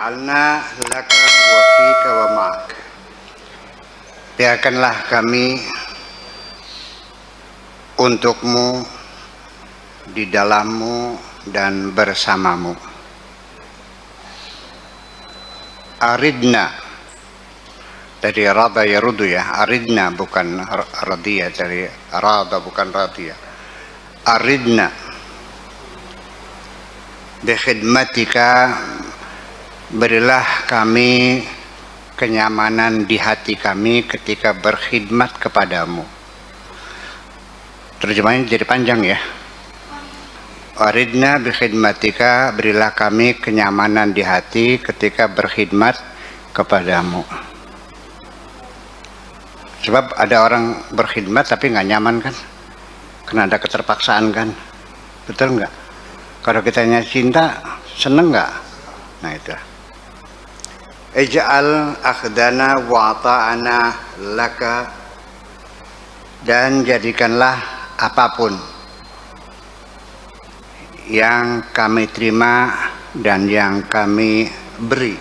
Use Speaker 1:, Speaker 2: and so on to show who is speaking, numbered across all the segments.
Speaker 1: Waj'alna laka wa fika wa ma'ak. Biarkanlah kami untukmu, di dalammu dan bersamamu. Aridna dari rada yarudu ya, aridna bukan radiyah, dari rada bukan radiyah. Aridna bikhidmatika, berilah kami kenyamanan di hati kami ketika berkhidmat kepadamu. Terjemahnya jadi panjang ya. Aridna bikhidmatika, berilah kami kenyamanan di hati ketika berkhidmat kepadamu. Sebab ada orang berkhidmat tapi nggak nyaman kan, karena ada keterpaksaan kan, betul nggak? Kalau kitanya cinta, seneng nggak? Nah itu. Ij'al akhdana wa ta'ana laka, dan jadikanlah apapun yang kami terima dan yang kami beri,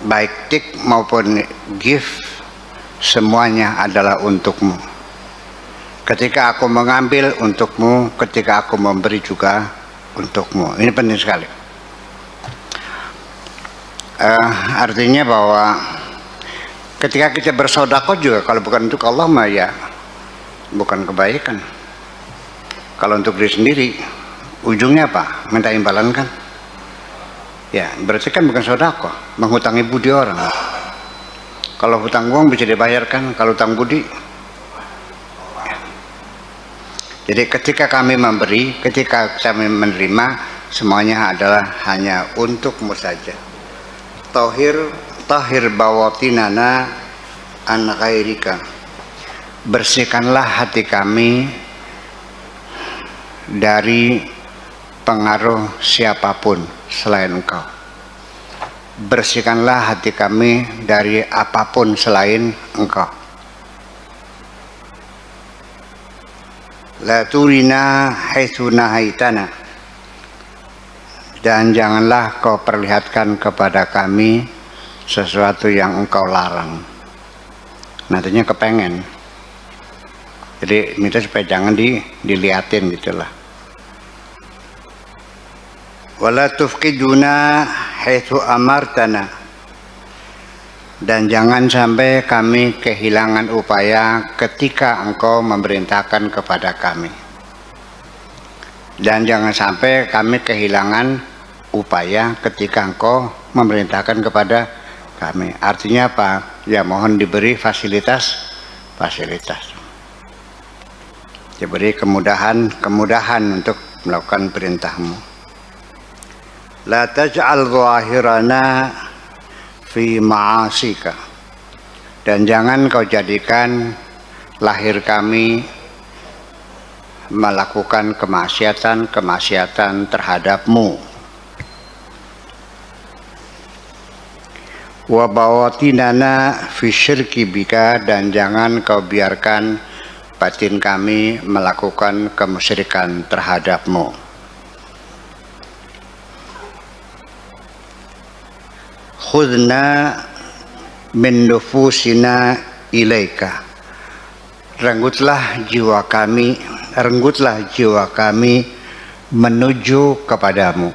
Speaker 1: baik tik maupun gift, semuanya adalah untukmu. Ketika aku mengambil untukmu, ketika aku memberi juga untukmu. Ini penting sekali. Artinya bahwa ketika kita bersedekah juga, kalau bukan untuk Allah mah ya bukan kebaikan. Kalau untuk diri sendiri, ujungnya apa? Minta imbalan kan? Ya, berarti kan bukan sedekah, menghutangi budi orang. Kalau hutang uang bisa dibayarkan, kalau hutang budi. Ya. Jadi ketika kami memberi, ketika kami menerima, semuanya adalah hanya untukmu saja. Tahir bawatinana an ghairika, bersihkanlah hati kami dari pengaruh siapapun selain engkau. Bersihkanlah hati kami dari apapun selain engkau. La turina haitsu nahaitana, dan janganlah kau perlihatkan kepada kami sesuatu yang engkau larang. Nantinya kepengen. Jadi minta supaya jangan dilihatin gitulah. Wala tufqiduna haitsu amartana, dan jangan sampai kami kehilangan upaya ketika engkau memerintahkan kepada kami. Dan jangan sampai kami kehilangan upaya ketika engkau memerintahkan kepada kami. Artinya apa? Ya mohon diberi fasilitas. Diberi kemudahan untuk melakukan perintahmu. La taj'al zahirana fi ma'asika, dan jangan kau jadikan lahir kami melakukan kemaksiatan terhadapmu. Wa bawatinana fi syirki bika, dan jangan kau biarkan batin kami melakukan kemusyrikan terhadapmu. Khudna min nufusina ilaika, renggutlah jiwa kami menuju kepadamu.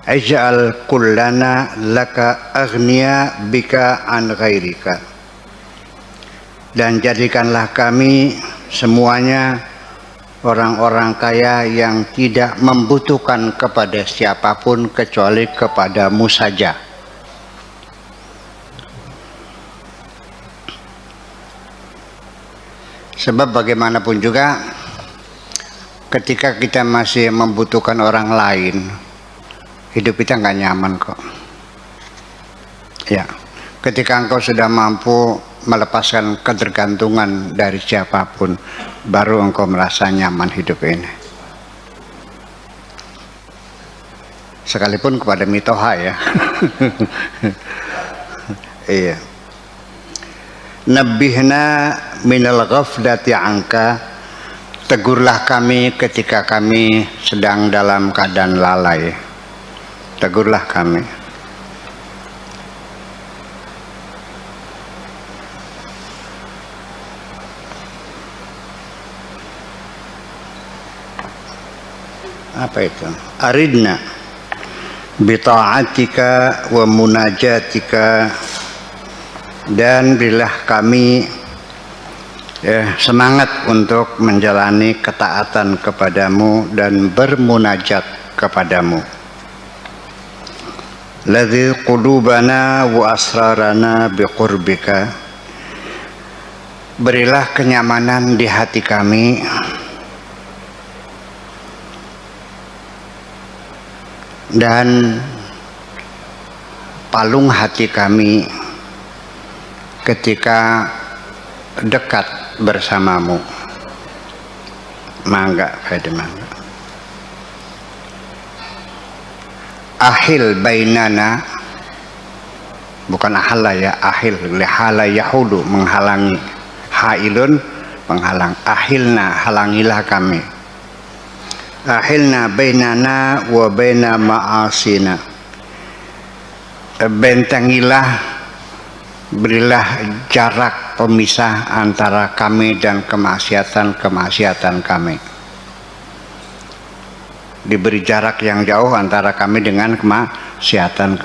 Speaker 1: Ij'al kullana laka aghniya bika an ghairika, dan jadikanlah kami semuanya orang-orang kaya yang tidak membutuhkan kepada siapapun kecuali kepadamu saja. Sebab bagaimanapun juga ketika kita masih membutuhkan orang lain, hidup kita nggak nyaman kok. Ya, ketika engkau sudah mampu melepaskan ketergantungan dari siapapun, baru engkau merasa nyaman hidup ini. Sekalipun kepada mitoha ya. Iya. Nabihna minal ghaflati anka, Tegurlah kami ketika kami sedang dalam keadaan lalai. Tegurlah kami. Apa itu? Aridna bita'atika wa munajatika, dan berilah kami semangat untuk menjalani ketaatan kepadamu dan bermunajat kepadamu. Ladzi qulubana wa asrarana biqurbika, berilah kenyamanan di hati kami dan palung hati kami ketika dekat bersamamu. Mangga, mangga. Ahil bainana, bukan ahalla ya, ahil, lihala yahulu, menghalangi, hailun, menghalang. Ahilna, halangilah kami. Ahilna bainana wa baina ma'asina, bentengilah, berilah jarak pemisah antara kami dan kemaksiatan kami. Diberi jarak yang jauh antara kami dengan kemaksiatan.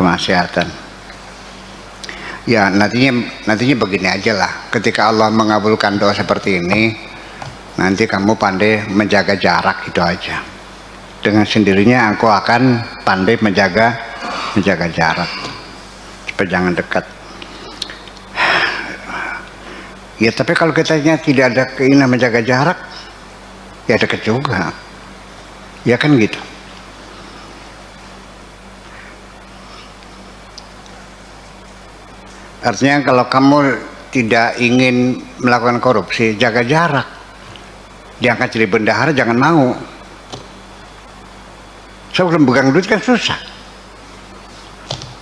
Speaker 1: Ya, nantinya begini aja lah. Ketika Allah mengabulkan doa seperti ini, nanti kamu pandai menjaga jarak, itu aja. Dengan sendirinya aku akan pandai menjaga jarak, supaya jangan dekat. Ya, tapi kalau kitanya tidak ada keinginan menjaga jarak, ya dekat juga. Ya kan gitu. Artinya kalau kamu tidak ingin melakukan korupsi, jaga jarak. Diangkat jadi bendahara jangan mau. Sebelum pegang duit kan susah.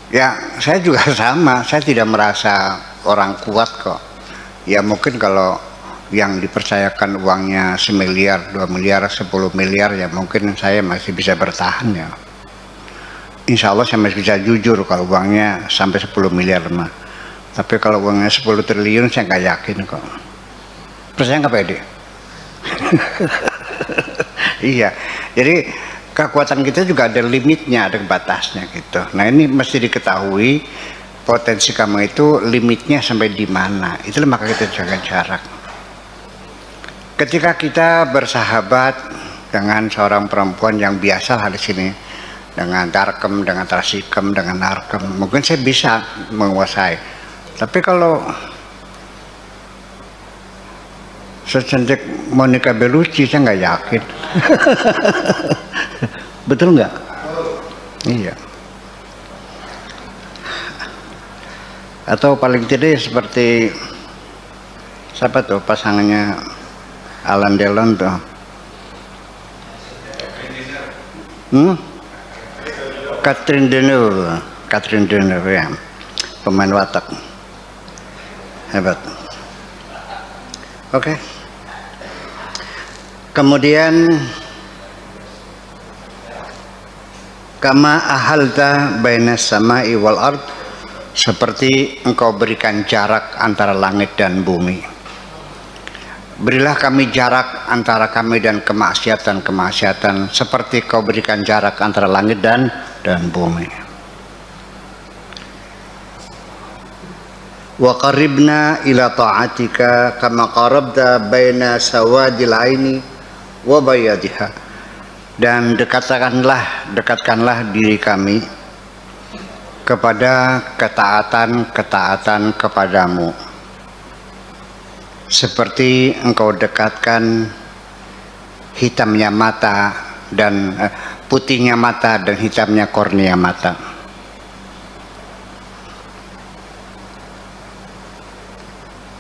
Speaker 1: Ya, saya juga sama. Saya tidak merasa orang kuat kok. Ya mungkin kalau yang dipercayakan uangnya 1 miliar, 2 miliar, 10 miliar, ya mungkin saya masih bisa bertahan ya. Insya Allah saya masih bisa jujur kalau uangnya sampai 10 miliar mah. Tapi kalau uangnya 10 triliun saya nggak yakin kok. Percaya nggak Pak Edi? Iya, jadi kekuatan kita juga ada limitnya, ada batasnya gitu. Nah ini mesti diketahui potensi kamu itu limitnya sampai di mana. Itulah maka kita jaga jarak. Ketika kita bersahabat dengan seorang perempuan yang biasa di sini, dengan tarkem, dengan tarsikem, dengan narkem, mungkin saya bisa menguasai. Tapi kalau secantik Monica Bellucci saya nggak yakin. Betul nggak? Iya. Atau paling tidak seperti siapa tuh pasangannya Alain Delon tuh? Catherine Deneuve ya, pemain watak hebat. Oke. Kemudian kama ahalta bainas samai wal ard, seperti engkau berikan jarak antara langit dan bumi. Berilah kami jarak antara kami dan kemaksiatan seperti kau berikan jarak antara langit dan bumi. Wa qaribna ila ta'atika kama qarabta baina sawadil aini wa bayadiha, dan dekatkanlah diri kami kepada ketaatan kepadamu seperti engkau dekatkan hitamnya mata dan putihnya mata dan hitamnya kornea mata.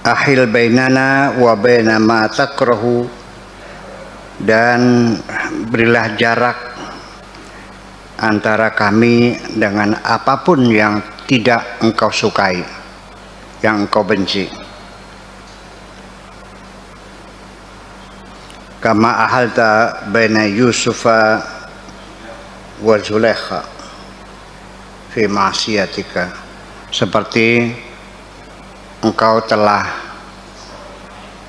Speaker 1: Ahil bainana wa baina ma takrahu, dan berilah jarak antara kami dengan apapun yang tidak engkau sukai, yang engkau benci. kama ahalta baina Yusufa wa Zulaikha fi ma'siyatika, seperti engkau telah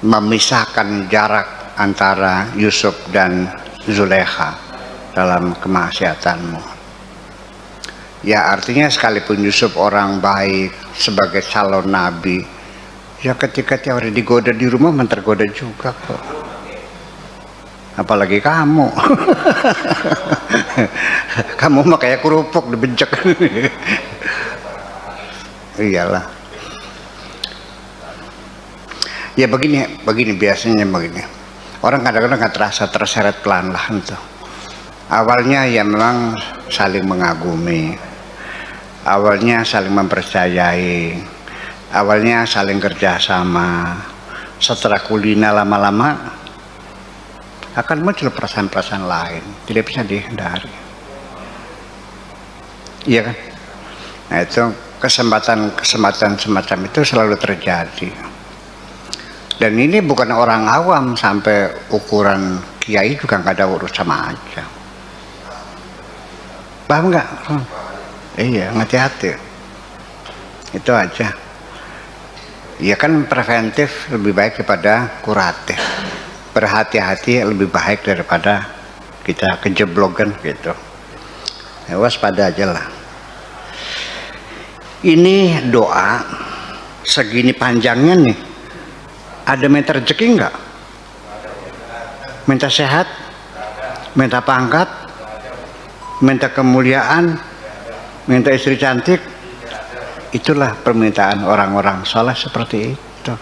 Speaker 1: memisahkan jarak antara Yusuf dan Zulaikha dalam kemaksiatanmu. Ya, artinya sekalipun Yusuf orang baik sebagai calon nabi, ya ketika tiap hari digoda di rumah tergoda juga kok. Apalagi kamu. Kamu mah kayak kerupuk dibejek. Iyalah. Ya begini biasanya begini. Orang kadang-kadang nggak terasa terseret pelan-pelan tuh. Awalnya ya memang saling mengagumi, awalnya saling mempercayai, awalnya saling kerjasama. Setelah kulina lama-lama akan muncul perasaan-perasaan lain, tidak bisa dihindari. Iya kan? Nah itu kesempatan semacam itu selalu terjadi. Dan ini bukan orang awam, sampai ukuran kiai juga nggak ada urus sama aja. Paham nggak? Iya, hati-hati. Itu aja. Ya kan preventif lebih baik daripada kuratif. Berhati-hati lebih baik daripada kita kejeblogan gitu. Ya, waspada aja lah. Ini doa segini panjangnya nih. Ada minta rezeki enggak? Minta sehat? Minta pangkat? Minta kemuliaan? Minta istri cantik? Itulah permintaan orang-orang saleh seperti itu.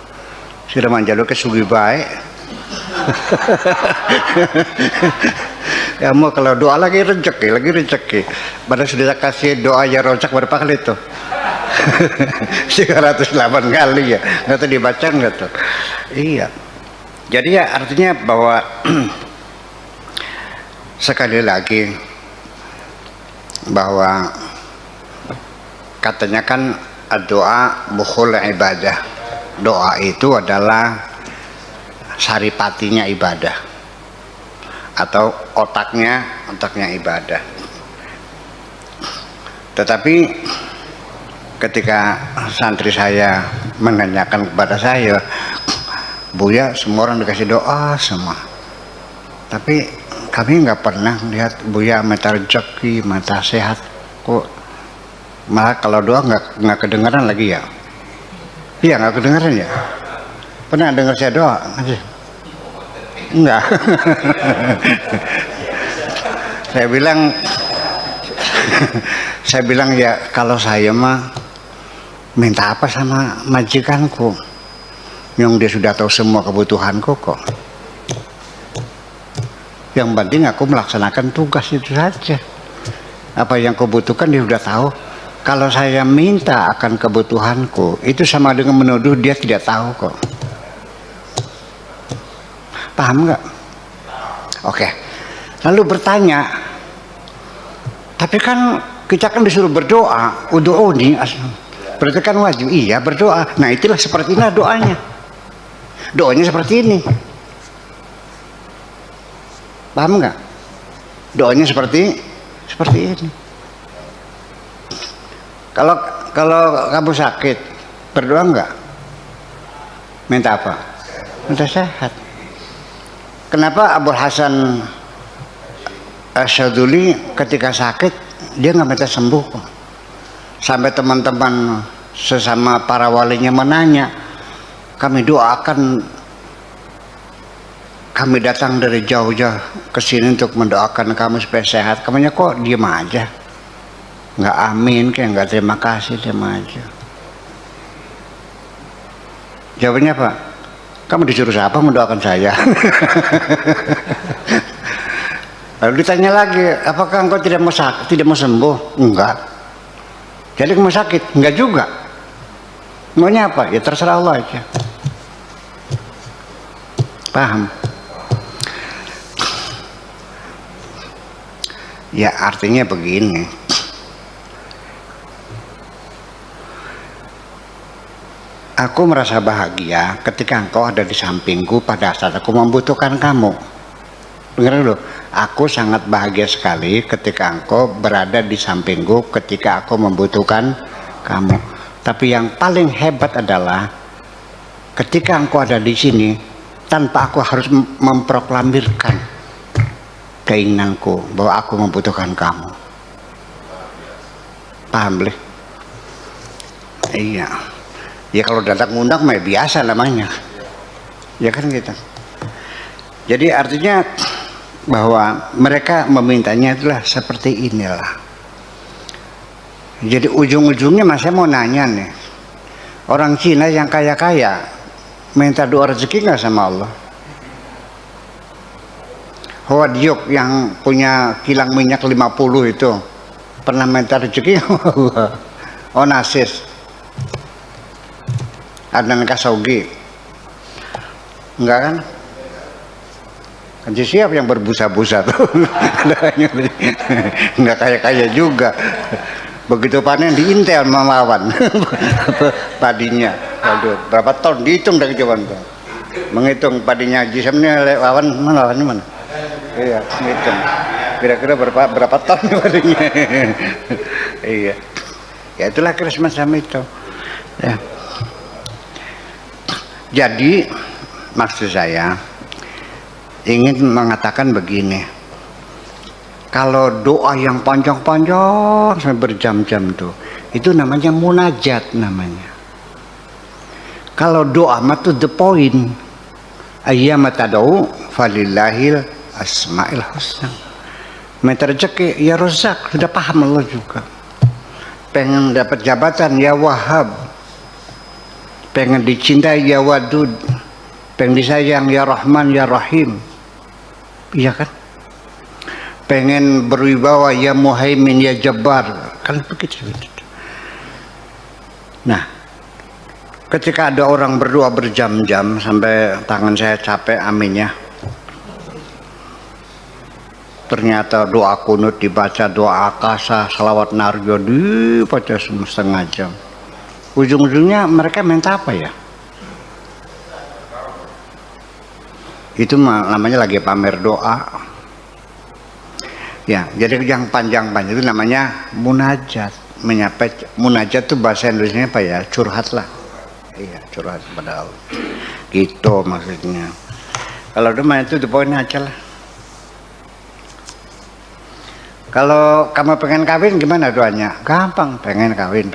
Speaker 1: Sudah manjalo ke sugi baik. Ya mau kalau doa lagi rezeki. Pada sudah kasih doa ya rojak berapa kali itu? 308 kali ya, nggak tahu dibaca nggak tuh. Iya, jadi ya artinya bahwa sekali lagi bahwa katanya kan doa bukhul ibadah, doa itu adalah saripatinya ibadah atau otaknya ibadah. Tetapi ketika santri saya menanyakan kepada saya, Buya semua orang dikasih doa semua, tapi kami nggak pernah lihat Buya minta rezeki, minta sehat, kok malah kalau doa nggak kedengaran lagi ya? Iya nggak kedengaran ya? Pernah dengar saya doa aja? Enggak. Saya bilang ya kalau saya mah minta apa sama majikanku yang dia sudah tahu semua kebutuhanku kok. Yang penting aku melaksanakan tugas itu saja. Apa yang kau butuhkan dia sudah tahu. Kalau saya minta akan kebutuhanku, itu sama dengan menuduh dia tidak tahu kok. Paham nggak? Oke. Lalu bertanya, tapi kan kita kan disuruh berdoa, ud'uni, berarti kan wajib. Iya berdoa. Nah itulah seperti inilah doanya. Doanya seperti ini. Paham nggak? Doanya seperti ini. Kalau kamu sakit, berdoa nggak? Minta apa? Minta sehat. Kenapa Abu Hasan Asyaduli ketika sakit dia nggak minta sembuh? Sampai teman-teman sesama para walinya menanya, kami doakan, kami datang dari jauh-jauh ke sini untuk mendoakan kamu supaya sehat. Kamunya kok diem aja, nggak amin, kayak nggak terima kasih, diem aja. Jawabannya apa? Kamu disuruh siapa mendoakan saya? Lalu ditanya lagi, apakah engkau tidak mau sembuh? Enggak. Jadi kamu sakit? Enggak juga. Maunya apa? Ya terserah Allah aja. Paham? Ya artinya begini. Aku merasa bahagia ketika engkau ada di sampingku pada saat aku membutuhkan kamu. Dengar dulu, aku sangat bahagia sekali ketika engkau berada di sampingku ketika aku membutuhkan kamu. Tapi yang paling hebat adalah ketika engkau ada di sini tanpa aku harus memproklamirkan keinginanku bahwa aku membutuhkan kamu. Paham boleh? Iya. Ya kalau datang ngundang mah biasa namanya. Ya kan gitu. Jadi artinya bahwa mereka memintanya itulah seperti inilah. Jadi ujung-ujungnya mas saya mau nanya nih, orang Cina yang kaya-kaya minta doa rezeki nggak sama Allah? Howard Yuk yang punya kilang minyak 50 itu pernah minta rezeki sama Allah? Onassis, Adnan Khashoggi, enggak kan? Kan siapa yang berbusa-busa tuh? Nggak kaya-kaya juga. Begitu panen diintel melawan padinya. Aduh, berapa ton dihitung dari jawaban tuh. Menghitung padinya jisamnya lawan mana? Iya, menghitung. Kira-kira berapa ton padinya. Iya. Ya itulah kira semacam itu. Ya. Jadi maksud saya ingin mengatakan begini, kalau doa yang panjang-panjang sampai berjam-jam tuh, itu namanya munajat namanya. Kalau doa mah to the point, ayyama tad'u falillahil asmaul husna. Minta rezeki ya Razak, sudah paham Allah juga. Pengen dapat jabatan ya Wahhab, pengen dicintai ya Wadud, pengen disayang ya Rahman ya Rahim. Iya kan? Pengen berwibawa ya Muhaimin ya Jabbar, kan begitu. Nah, ketika ada orang berdoa berjam-jam sampai tangan saya capek, amin ya. Ternyata doa kunut dibaca, doa akasa, salawat narjo dibaca setengah jam. Ujung-ujungnya mereka minta apa ya? Itu namanya lagi pamer doa. Ya, jadi yang panjang-panjang itu namanya munajat. Menyapa munajat itu bahasa Indonesianya apa ya? Curhat lah. Iya, curhat kepada Allah. Gitu maksudnya. Kalau demam itu the point aja lah. Kalau kamu pengen kawin gimana doanya? Gampang, pengen kawin.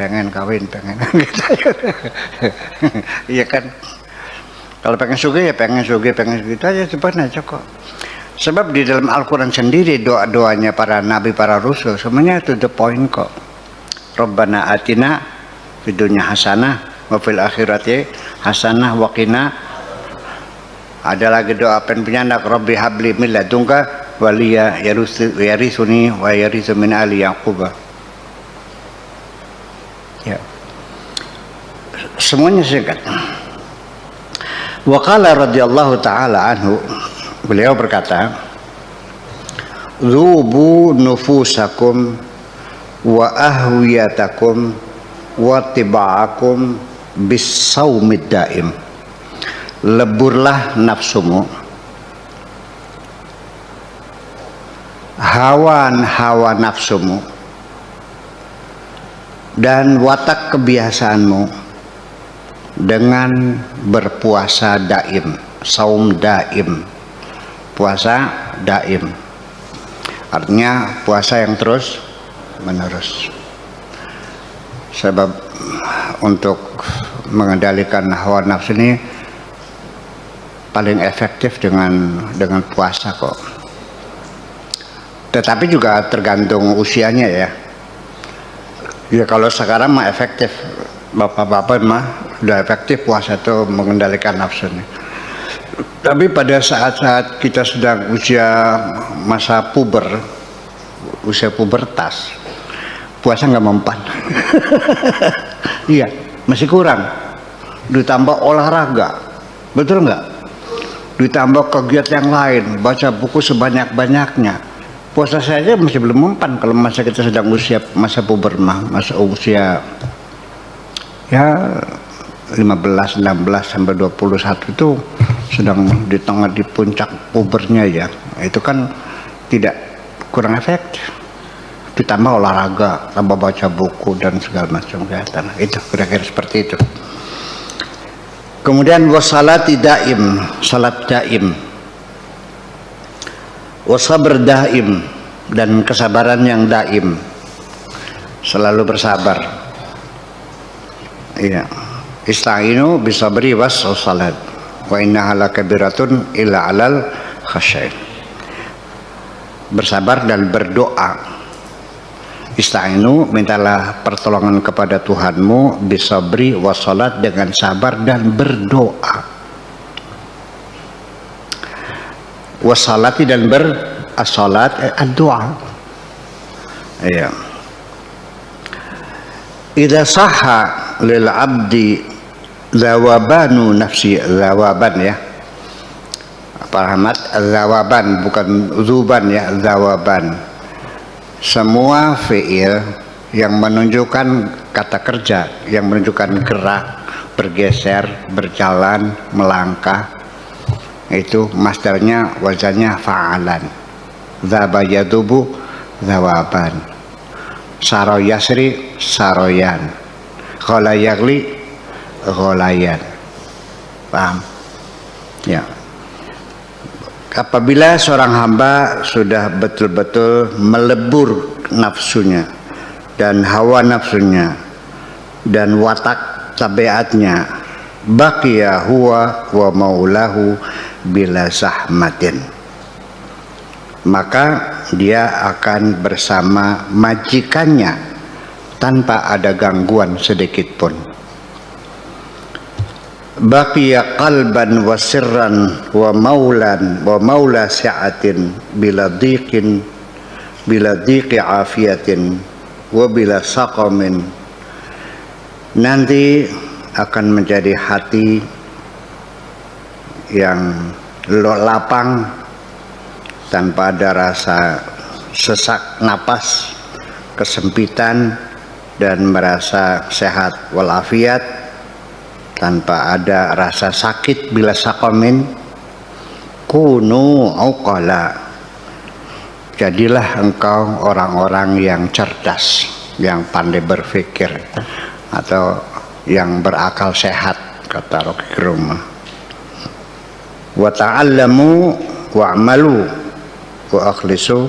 Speaker 1: Iya kan? Kalau pengen sugih ya pengen sugih itu aja cepat aja kok. Sebab di dalam Al-Quran sendiri doa-doanya para nabi, para rasul semuanya to the point kok. Rabbana atina fid dunya hasanah wa fil akhirati hasanah wa qina. Ada lagi doa penyandak Rabbi habli min ladunka waliya yarisuni wa yarisu min ali Yaqub. Ya. Semuanya singkat. Wa qala radhiyallahu taala anhu, beliau berkata, "Zubu nufusakum wa ahwiyatakum wa tiba'akum bis-saumid daim." Leburlah nafsumu, hawa nafsumu, dan watak kebiasaanmu dengan berpuasa daim, saum daim, puasa daim, artinya puasa yang terus menerus. Sebab untuk mengendalikan hawa nafsu ini paling efektif dengan puasa kok. Tetapi juga tergantung usianya ya. Ya kalau sekarang mah efektif, bapak-bapak mah udah efektif puasa itu mengendalikan nafsu ini. Tapi pada saat-saat kita sedang usia masa puber, usia pubertas, puasa nggak mempan. Iya, masih kurang. Ditambah olahraga, betul nggak? Ditambah kegiatan yang lain, baca buku sebanyak-banyaknya. Puasa saja masih belum mempan kalau masa kita sedang usia masa puber mah, masa usia ya 15, 16 sampai 21 itu sedang di tengah di puncak pubernya ya. itu kan tidak kurang efektif. Ditambah olahraga, tambah baca buku dan segala macam kegiatan. Itu kira-kira seperti itu. Kemudian wassalati daim, salat daim, wasabr daim, dan kesabaran yang daim, selalu bersabar. Iya. Ista'inu bisabri was salat wa innaha lakabiratun illa 'alal khasyain. Bersabar dan berdoa. Ista'inu, mintalah pertolongan kepada Tuhanmu bisabri was salat, dengan sabar dan berdoa. Wassalati, dan as-salat ad-doa. Iya. Idza sahha lil 'abdi zawabanu nafsi, zawaban ya. Pak Ahmad, zawaban bukan zuban ya, zawaban. Semua fi'il yang menunjukkan kata kerja, yang menunjukkan gerak, bergeser, berjalan, melangkah, itu masdarnya wazannya fa'alan. Dzaba yadubu zawaban, saro yasri saroyan, ghala yagli gholayan. Paham? Ya. Apabila seorang hamba sudah betul-betul melebur nafsunya dan hawa nafsunya dan watak tabiatnya, baqiya huwa wa maulahu bila zahmatin, maka dia akan bersama majikannya tanpa ada gangguan sedikit pun. Baqiya qalban wa sirran wa maulan wa maula si'atin bila dhiqi afiyatin wa bila saqamin. Nanti akan menjadi hati yang lapang tanpa ada rasa sesak napas, kesempitan, dan merasa sehat walafiat, tanpa ada rasa sakit bila saqamin. Kunu uqala, jadilah engkau orang-orang yang cerdas, yang pandai berpikir, atau yang berakal sehat, kata Rocky Gerung. Wa ta'allamu wa'malu wa akhlisu,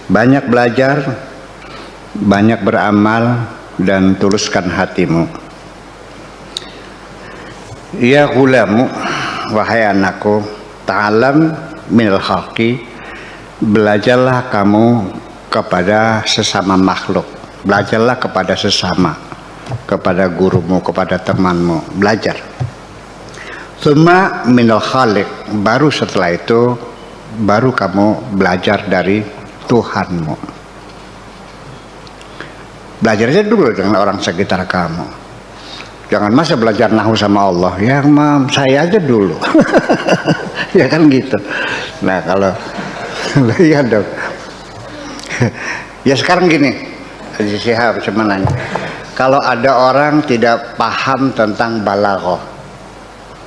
Speaker 1: banyak belajar, banyak beramal, dan tuluskan hatimu. Ya gulamu, wahai anakku, ta'alam minal khalqi, belajarlah kamu kepada sesama makhluk, belajarlah kepada sesama, kepada gurumu, kepada temanmu, belajar. Tsumma minal khaliq, baru setelah itu baru kamu belajar dari Tuhanmu. Belajar aja dulu dengan orang sekitar kamu. Jangan masa belajar nahu sama Allah, ya mam saya aja dulu. Ya kan gitu. Nah kalau ya dong. Ya sekarang gini, Haji Syihab sebenarnya, kalau ada orang tidak paham tentang balaghah,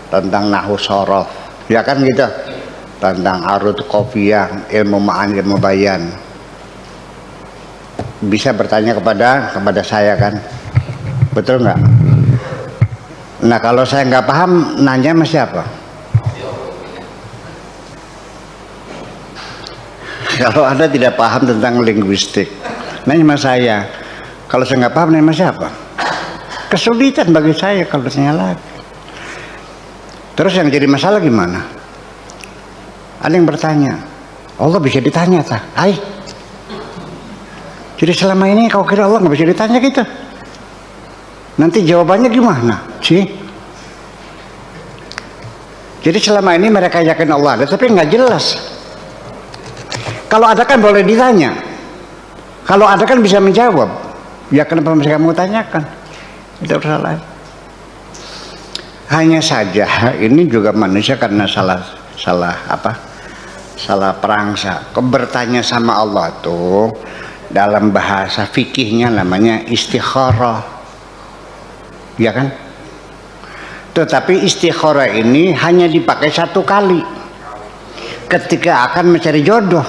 Speaker 1: tentang nahu sorof, ya kan gitu, tentang arud qafiyah, ilmu ma'an, ilmu bayan, bisa bertanya kepada saya kan, betul nggak? Nah kalau saya nggak paham, nanya sama siapa? Kalau Anda tidak paham tentang linguistik, nanya sama saya. Kalau saya nggak paham, nanya sama siapa? Kesulitan bagi saya kalau tanya lagi. Terus yang jadi masalah gimana? Ada yang bertanya, Allah bisa ditanya tak? Hai. Jadi selama ini kau kira Allah nggak bisa ditanya gitu? Nanti jawabannya gimana sih? Jadi selama ini mereka yakin Allah ada, tapi nggak jelas. Kalau ada kan boleh ditanya. Kalau ada kan bisa menjawab. Ya kenapa mereka mau tanyakan? Itu salah. Hanya saja ini juga manusia karena salah perangsa. Bertanya sama Allah tuh dalam bahasa fikihnya namanya istikharah. Ya kan? Tetapi istikharah ini hanya dipakai satu kali. ketika akan mencari jodoh.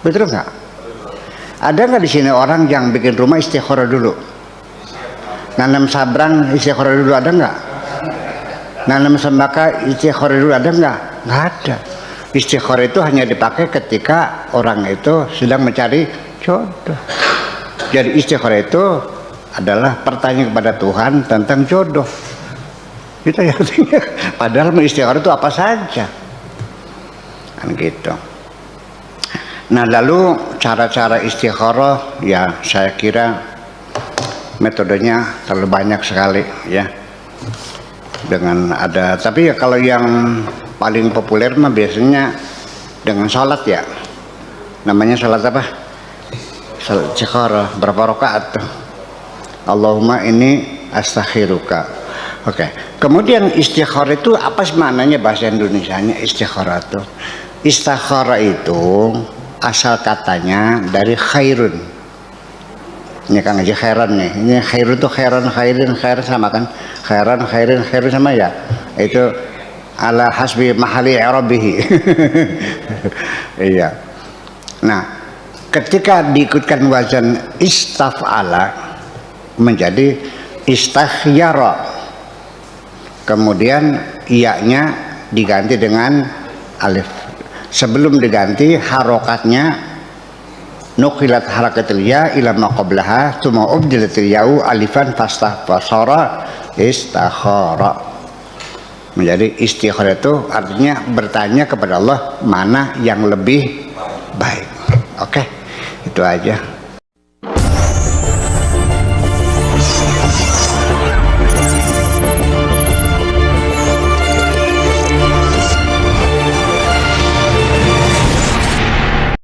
Speaker 1: Betul nggak? Ada nggak di sini orang yang bikin rumah istikharah dulu? Nanam sabrang istikharah dulu, ada nggak? Nanam sembaka istikharah dulu, ada nggak? Nggak ada. Istikharah itu hanya dipakai ketika orang itu sedang mencari jodoh. Jadi istikharah itu adalah pertanyaan kepada Tuhan tentang jodoh. Itu yang artinya. Padahal istikharah itu apa saja. Kan gitu. Nah, lalu cara-cara istikharah ya saya kira metodenya terlalu banyak sekali ya. Dengan ada, tapi ya kalau yang paling populer mah biasanya dengan sholat ya. Namanya sholat apa? Sholat istikharah. Berapa rakaat tuh? Allahumma ini astakhiruka. Oke. Kemudian istikharah itu apa sih maknanya bahasa Indonesianya istikharah itu? Istikharah itu asal katanya dari khairun. Ini kan aja khairan nih. Ini khairun tuh khairan sama kan? Khairan sama ya. Itu ala hasbi mahali i'rabihi. Iya. Nah, ketika diikutkan wazan istaf'ala menjadi istakhyara. Kemudian iya-nya diganti dengan alif. Sebelum diganti harokatnya nukilat harakatul ya ila ma qablaha tsumma ubdilatil ya'u alifan fasara istakhara. Menjadi istikharah itu artinya bertanya kepada Allah mana yang lebih baik. Oke, itu aja.